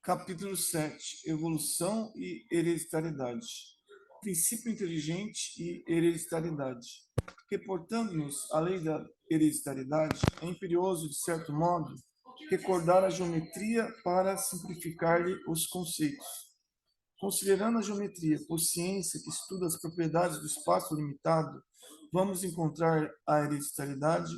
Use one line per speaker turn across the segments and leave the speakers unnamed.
Capítulo 7. Evolução e hereditariedade. Princípio inteligente e hereditariedade. Reportando-nos à lei da hereditariedade, é imperioso, de certo modo, recordar a geometria para simplificar-lhe os conceitos. Considerando a geometria por ciência que estuda as propriedades do espaço limitado, vamos encontrar a hereditariedade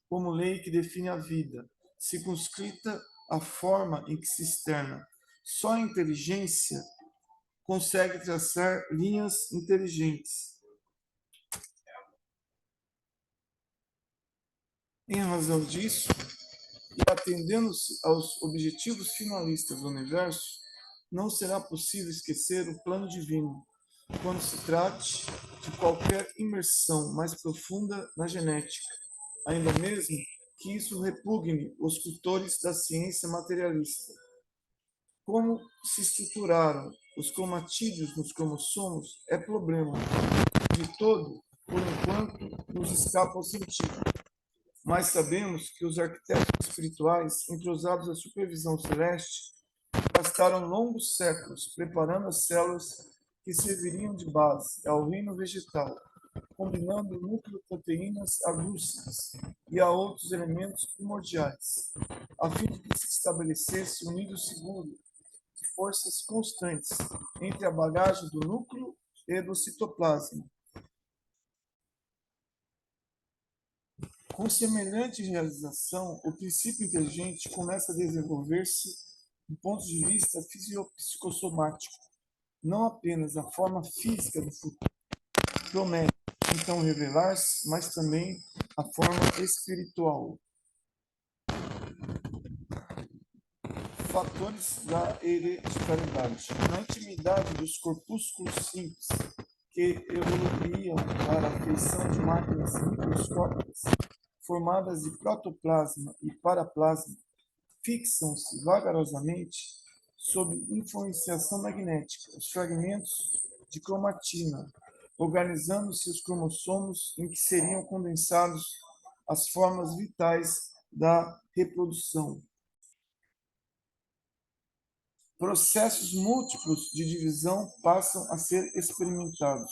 como lei que define a vida, circunscrita à forma em que se externa. Só a inteligência consegue traçar linhas inteligentes. Em razão disso, e atendendo-se aos objetivos finalistas do universo, não será possível esquecer o plano divino, quando se trate de qualquer imersão mais profunda na genética, ainda mesmo que isso repugne os cultores da ciência materialista. Como se estruturaram os cromatídeos nos cromossomos é problema de todo, por enquanto, nos escapa ao sentido. Mas sabemos que os arquitetos espirituais, entrosados à supervisão celeste, gastaram longos séculos preparando as células que serviriam de base ao reino vegetal, combinando nucleoproteínas agrúcidas e a outros elementos primordiais, a fim de que se estabelecesse um nível seguro de forças constantes entre a bagagem do núcleo e do citoplasma. Com semelhante realização, o princípio inteligente começa a desenvolver-se do ponto de vista fisiopsicossomático. Não apenas a forma física do futuro promete então revelar-se, mas também a forma espiritual. Fatores da hereditariedade. Na intimidade dos corpúsculos simples, que evoluiriam para a feição de máquinas microscópicas, formadas de protoplasma e paraplasma, fixam-se vagarosamente, sob influenciação magnética, os fragmentos de cromatina, organizando-se os cromossomos em que seriam condensados as formas vitais da reprodução. Processos múltiplos de divisão passam a ser experimentados.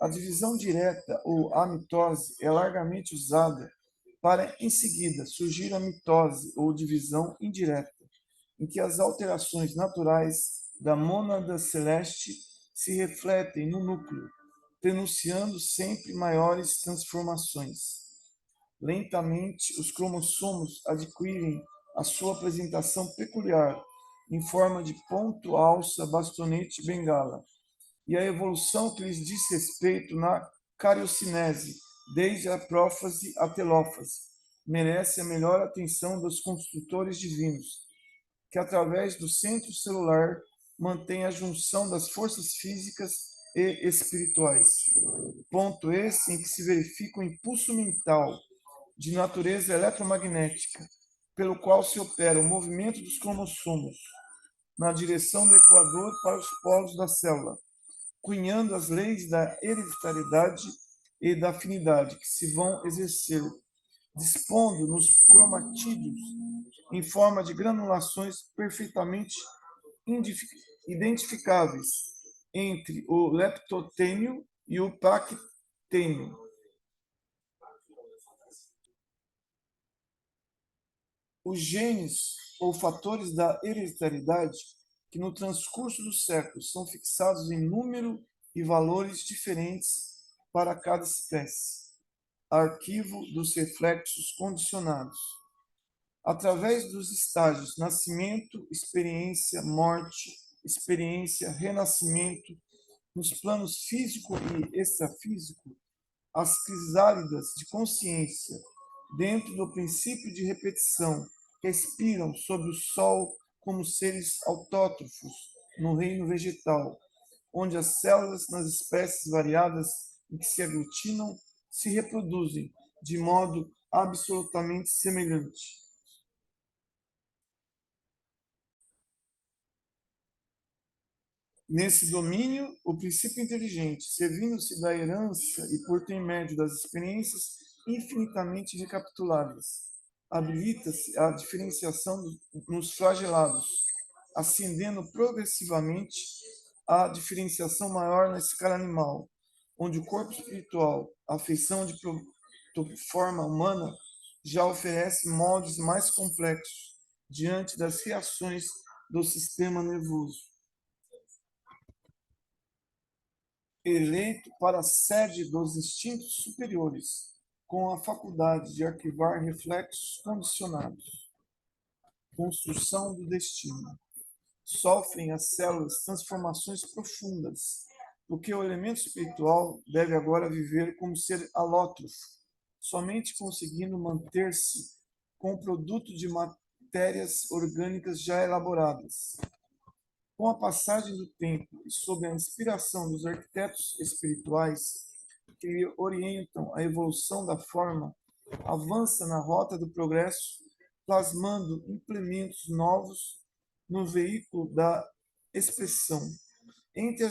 A divisão direta ou a mitose é largamente usada para, em seguida, surgir a mitose ou divisão indireta, em que as alterações naturais da mônada celeste se refletem no núcleo, prenunciando sempre maiores transformações. Lentamente, os cromossomos adquirem a sua apresentação peculiar, em forma de ponto, alça, bastonete, bengala, e a evolução que lhes diz respeito na cariocinese, desde a prófase à telófase, merece a melhor atenção dos construtores divinos, que através do centro celular mantém a junção das forças físicas e espirituais. Ponto esse em que se verifica o impulso mental de natureza eletromagnética, pelo qual se opera o movimento dos cromossomos na direção do equador para os polos da célula, cunhando as leis da hereditariedade e da afinidade que se vão exercer, dispondo nos cromatídeos em forma de granulações perfeitamente identificáveis entre o leptotênio e o pactênio. Os genes ou fatores da hereditariedade, que no transcurso dos séculos são fixados em número e valores diferentes para cada espécie, arquivo dos reflexos condicionados. Através dos estágios nascimento, experiência, morte, experiência, renascimento, nos planos físico e extrafísico, as crisálidas de consciência, dentro do princípio de repetição, respiram sobre o sol como seres autótrofos no reino vegetal, onde as células nas espécies variadas em que se aglutinam se reproduzem de modo absolutamente semelhante. Nesse domínio, o princípio inteligente, servindo-se da herança e por intermédio das experiências infinitamente recapituladas, habilita-se a diferenciação nos flagelados, ascendendo progressivamente à diferenciação maior na escala animal, onde o corpo espiritual, a feição de forma humana, já oferece moldes mais complexos diante das reações do sistema nervoso. Eleito para a sede dos instintos superiores, com a faculdade de arquivar reflexos condicionados. Construção do destino. Sofrem as células transformações profundas, porque o elemento espiritual deve agora viver como ser alótrofo, somente conseguindo manter-se com o produto de matérias orgânicas já elaboradas. Com a passagem do tempo e sob a inspiração dos arquitetos espirituais que orientam a evolução da forma, avança na rota do progresso, plasmando implementos novos no veículo da expressão. Entre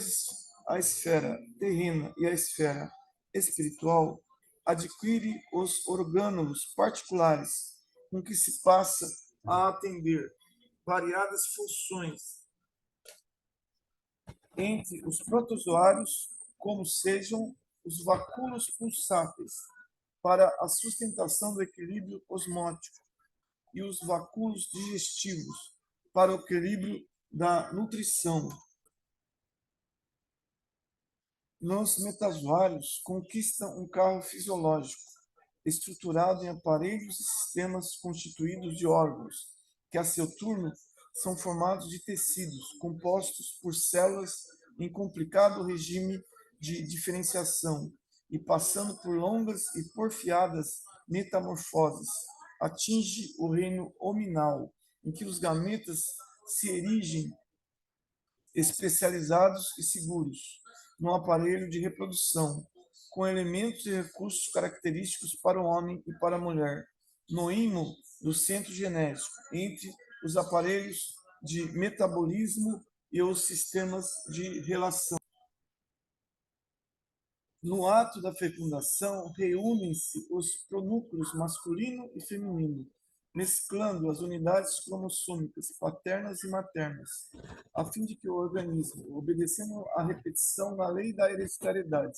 a esfera terrena e a esfera espiritual, adquire os orgânulos particulares com que se passa a atender variadas funções entre os protozoários, como sejam os vacúolos pulsáteis para a sustentação do equilíbrio osmótico e os vacúolos digestivos para o equilíbrio da nutrição. Nos metazoários conquistam um carro fisiológico, estruturado em aparelhos e sistemas constituídos de órgãos, que a seu turno são formados de tecidos, compostos por células em complicado regime de diferenciação e passando por longas e porfiadas metamorfoses, atinge o reino hominal, em que os gametas se erigem especializados e seguros no aparelho de reprodução, com elementos e recursos característicos para o homem e para a mulher, no imo do centro genético, entre os aparelhos de metabolismo e os sistemas de relação. No ato da fecundação, reúnem-se os pronúcleos masculino e feminino, mesclando as unidades cromossômicas paternas e maternas, a fim de que o organismo, obedecendo à repetição na lei da hereditariedade,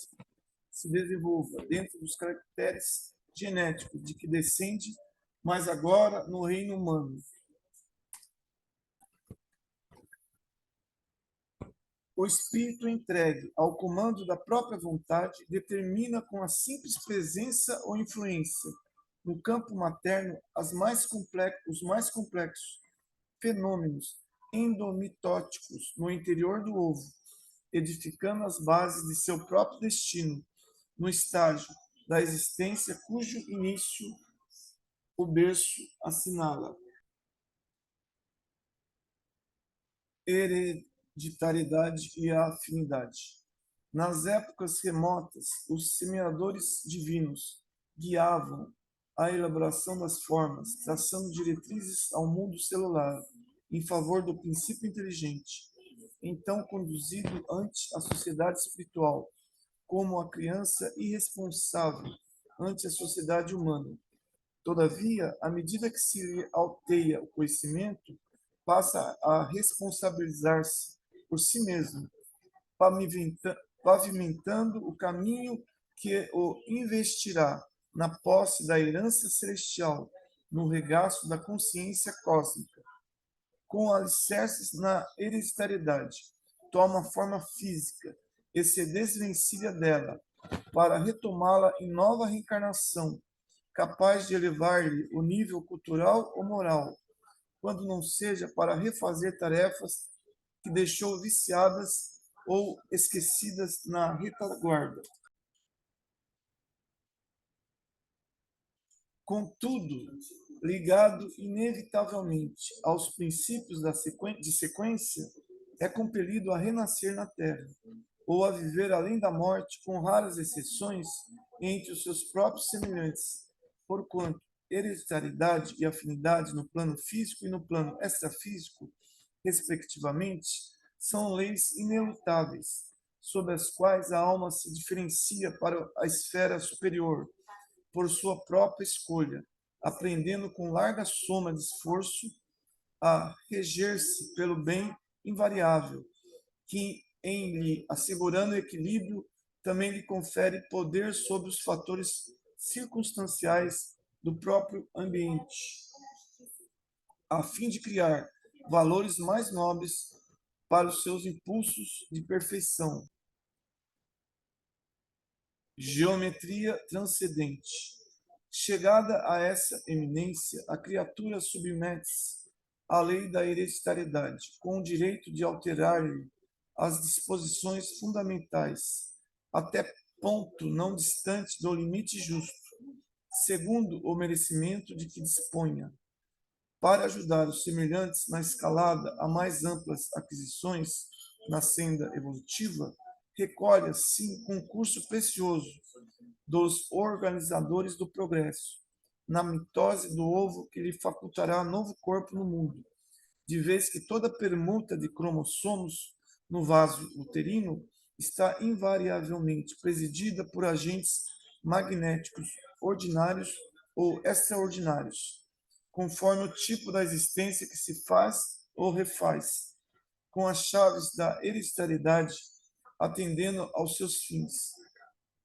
se desenvolva dentro dos caracteres genéticos de que descende, mas agora no reino humano. O espírito entregue ao comando da própria vontade determina com a simples presença ou influência no campo materno os mais complexos fenômenos endomitóticos no interior do ovo, edificando as bases de seu próprio destino no estágio da existência cujo início o berço assinala. Hereditariedade e afinidade. Nas épocas remotas, os semeadores divinos guiavam a elaboração das formas, traçando diretrizes ao mundo celular em favor do princípio inteligente, então conduzido ante a sociedade espiritual, como a criança irresponsável ante a sociedade humana. Todavia, à medida que se alteia o conhecimento, passa a responsabilizar-se por si mesmo, pavimentando o caminho que o investirá na posse da herança celestial, no regaço da consciência cósmica. Com alicerces na hereditariedade, toma forma física e se desvencilha dela, para retomá-la em nova reencarnação, capaz de elevar-lhe o nível cultural ou moral, quando não seja para refazer tarefas que deixou viciadas ou esquecidas na retaguarda. Contudo, ligado inevitavelmente aos princípios de sequência, é compelido a renascer na Terra, ou a viver além da morte, com raras exceções, entre os seus próprios semelhantes, porquanto hereditariedade e afinidade no plano físico e no plano extrafísico, respectivamente, são leis inelutáveis, sob as quais a alma se diferencia para a esfera superior, por sua própria escolha, aprendendo com larga soma de esforço a reger-se pelo bem invariável, que, em lhe assegurando equilíbrio, também lhe confere poder sobre os fatores circunstanciais do próprio ambiente, a fim de criar valores mais nobres para os seus impulsos de perfeição. Geometria transcendente. Chegada a essa eminência, a criatura submete-se à lei da hereditariedade, com o direito de alterar-lhe as disposições fundamentais, até ponto não distante do limite justo, segundo o merecimento de que disponha, para ajudar os semelhantes na escalada a mais amplas aquisições na senda evolutiva, recolhe, assim, concurso precioso dos organizadores do progresso, na mitose do ovo que lhe facultará novo corpo no mundo, de vez que toda permuta de cromossomos no vaso uterino está invariavelmente presidida por agentes magnéticos ordinários ou extraordinários, conforme o tipo da existência que se faz ou refaz, com as chaves da hereditariedade atendendo aos seus fins.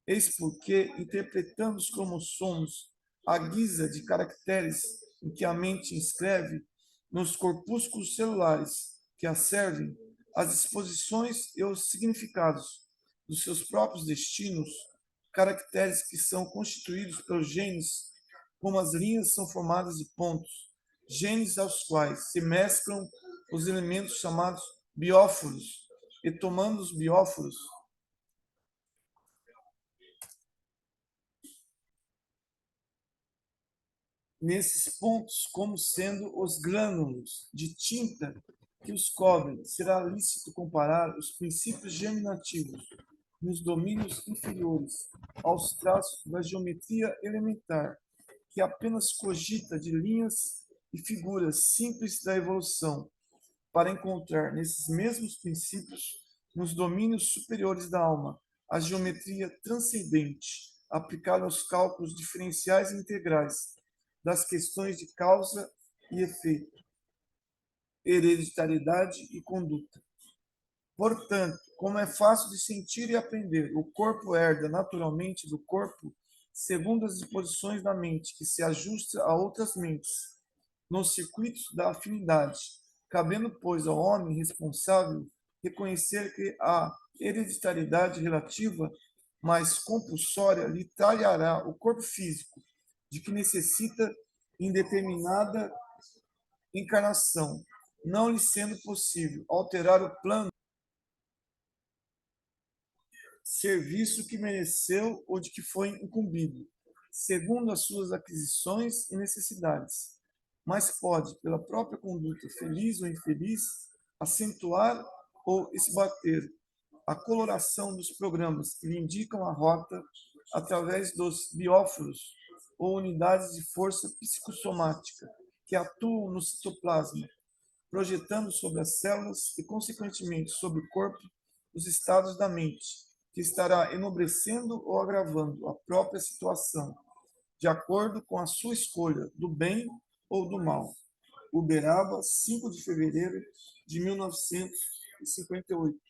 Eis porque interpretamos como somos a guisa de caracteres em que a mente inscreve nos corpúsculos celulares que a servem as disposições e os significados dos seus próprios destinos, caracteres que são constituídos pelos genes, como as linhas são formadas de pontos, genes aos quais se mesclam os elementos chamados bióforos, e tomando os bióforos nesses pontos como sendo os grânulos de tinta que os cobrem, será lícito comparar os princípios germinativos nos domínios inferiores aos traços da geometria elementar, que apenas cogita de linhas e figuras simples da evolução, para encontrar nesses mesmos princípios, nos domínios superiores da alma, a geometria transcendente, aplicada aos cálculos diferenciais e integrais das questões de causa e efeito, hereditariedade e conduta. Portanto, como é fácil de sentir e aprender, o corpo herda naturalmente do corpo, segundo as disposições da mente, que se ajusta a outras mentes, nos circuitos da afinidade, cabendo, pois, ao homem responsável reconhecer que a hereditariedade relativa, mais compulsória, lhe talhará o corpo físico, de que necessita em determinada encarnação, não lhe sendo possível alterar o plano serviço que mereceu ou de que foi incumbido, segundo as suas aquisições e necessidades, mas pode, pela própria conduta feliz ou infeliz, acentuar ou esbater a coloração dos programas que lhe indicam a rota através dos bióforos ou unidades de força psicossomática que atuam no citoplasma, projetando sobre as células e, consequentemente, sobre o corpo, os estados da mente, que estará enobrecendo ou agravando a própria situação, de acordo com a sua escolha do bem ou do mal. Uberaba, 5 de fevereiro de 1958.